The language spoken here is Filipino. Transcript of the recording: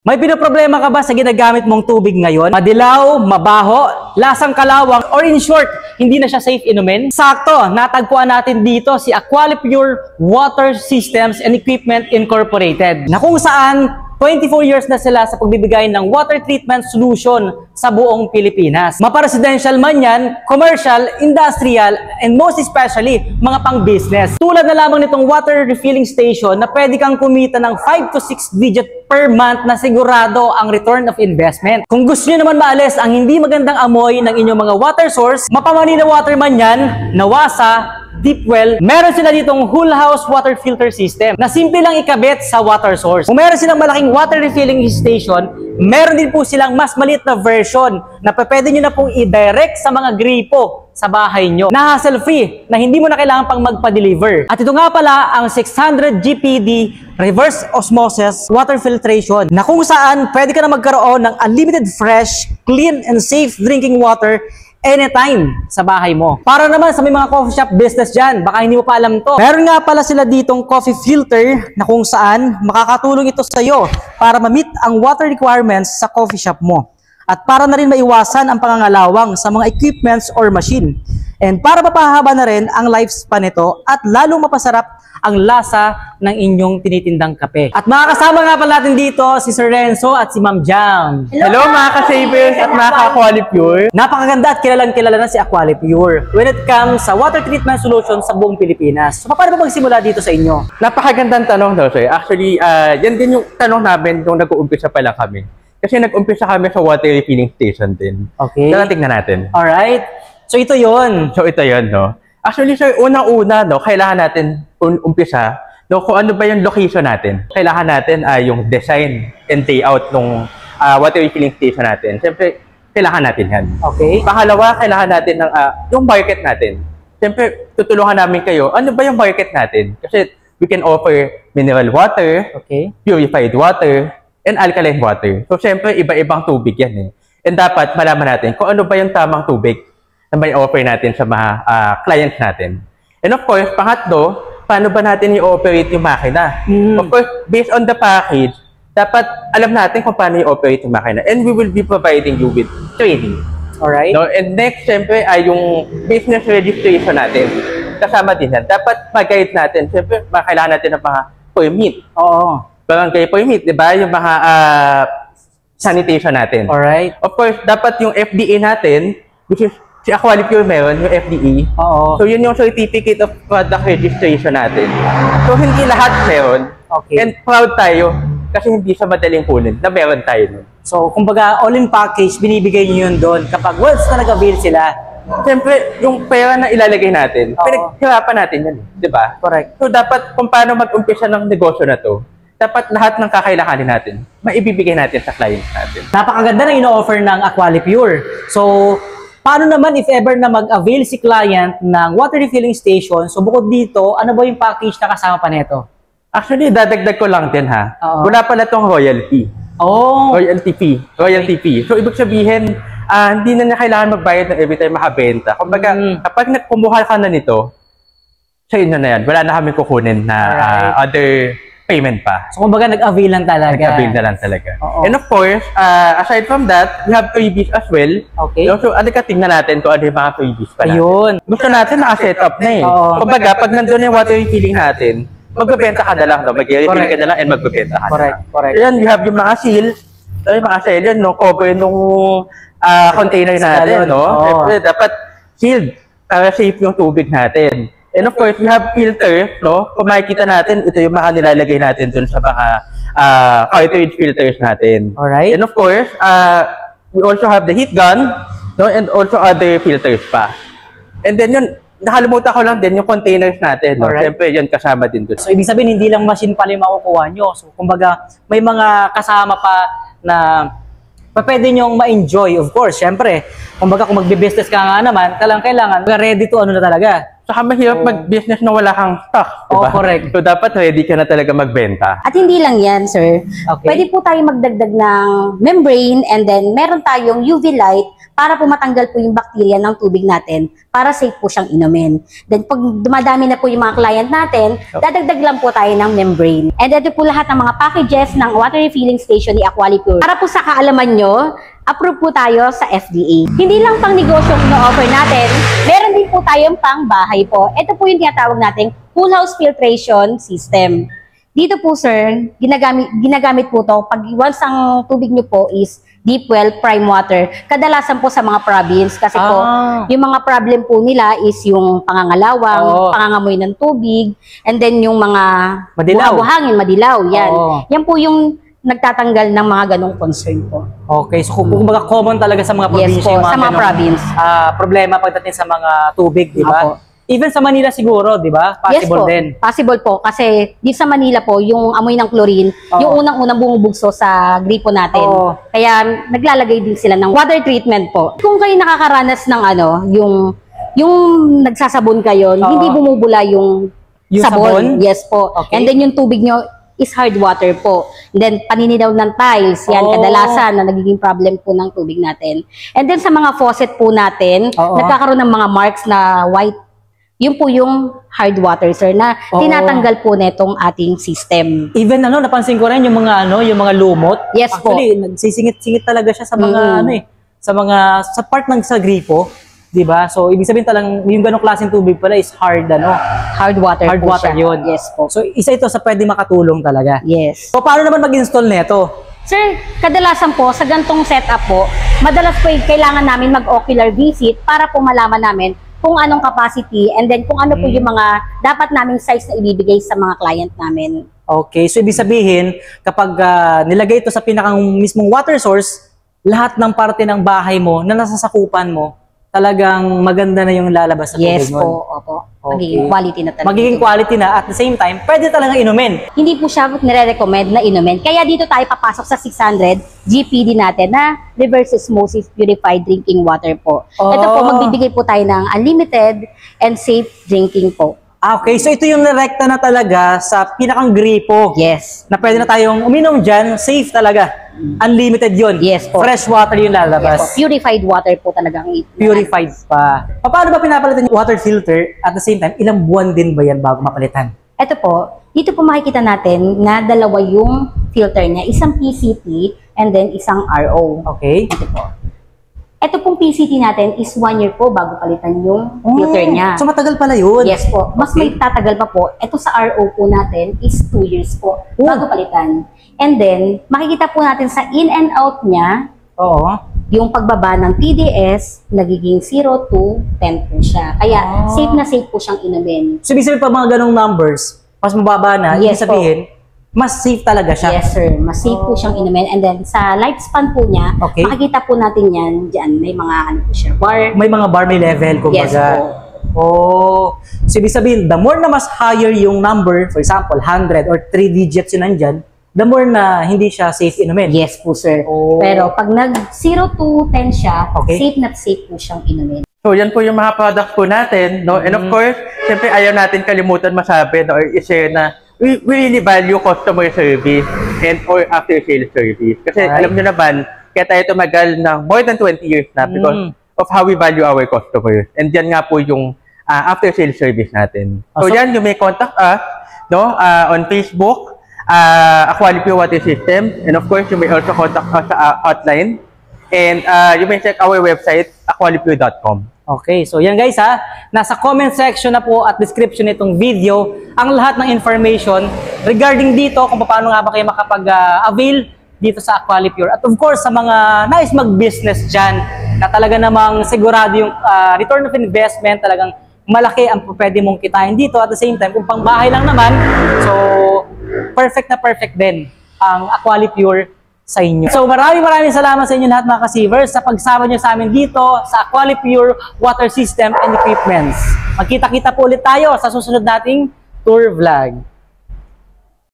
May pinoproblema ka ba sa ginagamit mong tubig ngayon? Madilaw, mabaho, lasang kalawang, or in short, hindi na siya safe inumin? Sakto, natagpuan natin dito si Aqualipure Water Systems and Equipment Incorporated, na kung saan 24 years na sila sa pagbibigay ng water treatment solution sa buong Pilipinas. Mapa-residential man yan, commercial, industrial, and most especially, mga pang-business. Tulad na lamang nitong water refilling station na pwede kang kumita ng 5 to 6 digit per month na sigurado ang return of investment. Kung gusto nyo naman maalis ang hindi magandang amoy ng inyong mga water source, Mapamanila Water man yan, Nawasa, Deep Well, meron sila ditong whole house water filter system na simple lang ikabit sa water source. Kung meron silang malaking water refilling station, meron din po silang mas maliit na version na pwede nyo na pong i-direct sa mga gripo sa bahay nyo na hassle-free, na hindi mo na kailangan pang magpa-deliver. At ito nga pala ang 600 GPD reverse osmosis water filtration, na kung saan pwede ka na magkaroon ng unlimited fresh, clean, and safe drinking water anytime sa bahay mo. Para naman sa may mga coffee shop business dyan, baka hindi mo pa alam to, meron nga pala sila ditong coffee filter na kung saan makakatulong ito sa iyo para ma-meet ang water requirements sa coffee shop mo. At para na rin maiwasan ang pangangalawang sa mga equipments or machine. And para mapahaba na rin ang lifespan nito at lalong mapasarap ang lasa ng inyong tinitindang kape. At makakasama nga pala natin dito si Sir Renzo at si Ma'am Jam. Hello mga ka-savers at mga ka-Aqualipure. Napakaganda at kilalang kilala na si Aqualipure when it comes sa water treatment solution sa buong Pilipinas. So paano ba magsimula dito sa inyo? Napakagandang tanong daw, sir. Actually, yan din yung tanong namin nung nag-uumpisa pa lang kami. Kasi nag-umpisa kami sa water refilling station din. Okay. Tara, tingnan natin. Alright. So ito yon. So ito yon, no? Actually, sir, unang-una, no, kailangan natin umpisa, no, kung ano ba yung location natin. Kailangan natin yung design and layout ng water refilling station natin. Siyempre, kailangan natin yan. Okay. Pangalawa, kailangan natin ng yung market natin. Siyempre, tutulungan namin kayo, ano ba yung market natin? Kasi we can offer mineral water, okay, purified water, and alkaline water. So, siyempre, iba-ibang tubig yan eh. And dapat malaman natin kung ano ba yung tamang tubig na may offer natin sa mga clients natin. And of course, pangatlo, paano ba natin i-operate yung makina? Of course, based on the package, dapat alam natin kung paano i-operate yung makina. And we will be providing you with training. Alright. No? And next, siyempre, ay yung business registration natin. Kasama din yan. Dapat mag-guide natin. Siyempre, kailangan natin ng mga permit. Oo. Barangay permit, di ba? Yung mga sanitation natin. Alright. Of course, dapat yung FDA natin, which is si Aqualipure meron, yung FDA. Oo. So, yun yung certificate of product registration natin. So, hindi lahat meron. Okay. And proud tayo kasi hindi siya madaling kunin na meron tayo nun. So, kumbaga, all-in package, binibigay nyo yun doon kapag once na nag-avail sila. Siyempre, yung pera na ilalagay natin, pinaghirapan natin yan, di ba? Correct. So, dapat kung paano mag-umpisa ng negosyo na to, dapat lahat ng kakailanganin natin, maibibigay natin sa clients natin. Napakaganda na ino-offer ng Aqualipure. So, paano naman if ever na mag-avail si client ng water refilling station? So, bukod dito, ano ba yung package na kasama pa nito? Actually, dadagdag ko lang din ha. Oo. Wala pala tong royalty. Oh. Royalty fee. Royalty fee. So, ibig sabihin, hindi na niya kailangan magbayad ng every time makabenta. Kumbaga, kapag kumuha ka na nito, sa inyo na yan. Wala na kami kukunin na other payment pa. So, kumbaga, nag-avail lang talaga. Nag-avail na lang talaga. Oo. And of course, aside from that, we have freebies as well. Okay. So, tingnan natin kung ano yung mga freebies pa natin. Ayun. Gusto natin naka-set up na eh. Oo. Kumbaga, pag nandun yung water refilling natin, magbebenta ka na lang. No? Mag-refill ka na lang and magbebenta ka Correct. na lang. Correct. Ayan, we have yung mga seal. So, yung mga seal yun, no? Cover nung container natin. No? Siyempre, dapat sealed para safe yung tubig natin. And of course, we have filter, no? Kung makikita natin, ito yung mga nilalagay natin dun sa mga cartridge filters natin. Alright. And of course, we also have the heat gun, no? And also other filters pa. And then yun, nakalimutan ko lang din yung containers natin, no? Alright. Siyempre, yun kasama din dun. So, ibig sabihin, hindi lang machine pala yung makukuha nyo. So, kumbaga, may mga kasama pa na pwede nyong ma-enjoy, of course. Siyempre, kumbaga, kung magbe-business ka nga naman, kailangan ready to ano na talaga. Saka mahirap mag-business na wala kang stock, di ba? Correct. So, dapat ready ka na talaga magbenta. At hindi lang yan, sir. Okay. Pwede po tayo magdagdag ng membrane and then meron tayong UV light para po matanggal po yung bakterya ng tubig natin para safe po siyang inumin. Then pag dumadami na po yung mga client natin, dadagdag lang po tayo ng membrane. And ito po lahat ng mga packages ng water refilling station ni Aqualipure. Para po sa kaalaman nyo, approve po tayo sa FDA. Hindi lang pang negosyo ang ino-offer natin, meron din po tayong pang bahay po. Ito po yung tinatawag nating whole house filtration system. Dito po sir, ginagamit po to pag once ang tubig nyo po is deep well, prime water. Kadalasan po sa mga province kasi po yung mga problem po nila is yung pangangalawang, pangangamoy ng tubig, and then yung mga buhangin, madilaw. Yan. Yan po yung nagtatanggal ng mga ganong concern po. Okay, so kumbaga common talaga sa mga probinsya. Yes po, sa mga province. Problema pagdating sa mga tubig, di ba? Even sa Manila siguro, di ba? Possible din. Possible po. Kasi di sa Manila po, yung amoy ng chlorine, yung unang-unang bumubugso sa gripo natin. Kaya naglalagay din sila ng water treatment po. Kung kayo nakakaranas ng yung nagsasabon kayo, hindi bumubula yung sabon. Yes po. Okay. And then yung tubig nyo is hard water po. And then paninilaw ng tiles, yan kadalasan na nagiging problem po ng tubig natin. And then sa mga faucet po natin, nagkakaroon ng mga marks na white. Yun po yung hard water, sir, na tinatanggal po netong ating system. Even napansin ko rin yung mga yung mga lumot. Yes po. Actually, nagsisingit-singit talaga siya sa mga sa part ng sa gripo, 'di ba? So ibig sabihin talagang yung ganong klaseng tubig pala is hard hard water hard po water siya. yun. Yes po. So isa ito sa pwede makatulong talaga. Yes. So paano naman mag-install nito? Sir, kadalasan po sa gantong setup po, madalas po kailangan namin mag-ocular visit para po malaman namin kung anong capacity and then kung ano po yung mga dapat naming size na ibibigay sa mga client namin. Okay, so ibig sabihin, kapag nilagay ito sa pinakang mismong water source, lahat ng parte ng bahay mo na nasasakupan mo, talagang maganda na yung lalabas sa tubig mo. Yes po, opo. Magiging quality na talaga. Magiging quality na at the same time, pwede talaga inumin. Hindi po siya nire-recommend na inumin. Kaya dito tayo papasok sa 600 GPD natin na reverse osmosis purified drinking water po. Ito po, magbibigay po tayo ng unlimited and safe drinking po. Okay, so ito yung narekta na talaga sa pinakang gripo. Yes. Na pwede na tayong uminom dyan, safe talaga. Unlimited yun. Yes po. Fresh water yung lalabas. Yes po. Purified water po talagang Purified pa. Paano ba pinapalitan yung water filter? At the same time, ilang buwan din ba yan bago mapalitan? Ito po, dito po makikita natin na dalawa yung filter niya. Isang PCT and then isang RO. Okay. Ito po. Ito pong PCT natin is 1 year po bago palitan yung filter niya. So matagal pala yun. Yes po. Mas may tatagal pa po. Ito sa RO po natin is 2 years po bago palitan. And then, makikita po natin sa in and out niya, yung pagbaba ng TDS, nagiging 0 to 10 po siya. Kaya, safe na safe po siyang inumin. So ibig sabihin pa mga ganong numbers, mas mababa na, ibig sabihin, mas safe talaga siya. Yes, sir. Mas safe po siyang inumin. And then, sa lifespan po niya, makikita po natin yan, dyan, may mga po siya, bar. May mga bar, may level, kumbaga. Yes po. So ibig sabihin, the more na mas higher yung number, for example, 100 or 3 digits yun nandyan, the more na hindi siya safe inumin. Yes po, sir. Pero pag nag 0 to 10 siya, safe na safe po siyang inumin. So, yan po yung mga products po natin, no? And of course, siyempre ayaw natin kalimutan masabi, no? Or i-share na we really value customer service and or after sales service. Kasi alam nyo naman, kaya tayo tumagal ng more than 20 years na because of how we value our customers. And yan nga po yung after sales service natin. So, yan, you may contact us, no? On Facebook, Aqualipure Water System. And of course, you may also contact us sa hotline. And you may check our website, aqualipure.com. Okay, so yan guys nasa comment section na po at description nitong video ang lahat ng information regarding dito kung paano nga ba kayo makapag-avail dito sa Aqualipure. At of course, sa mga nais mag-business dyan na talaga namang sigurado yung return of investment, talagang malaki ang pwede mong kitain dito. At the same time, kung pang bahay lang naman, so perfect na perfect din ang Aqualipure sa inyo. So maraming salamat sa inyo lahat mga ka-Sievers sa pagsama nyo sa amin dito sa Aqualipure Water System and Equipments. Magkita-kita po ulit tayo sa susunod nating tour vlog.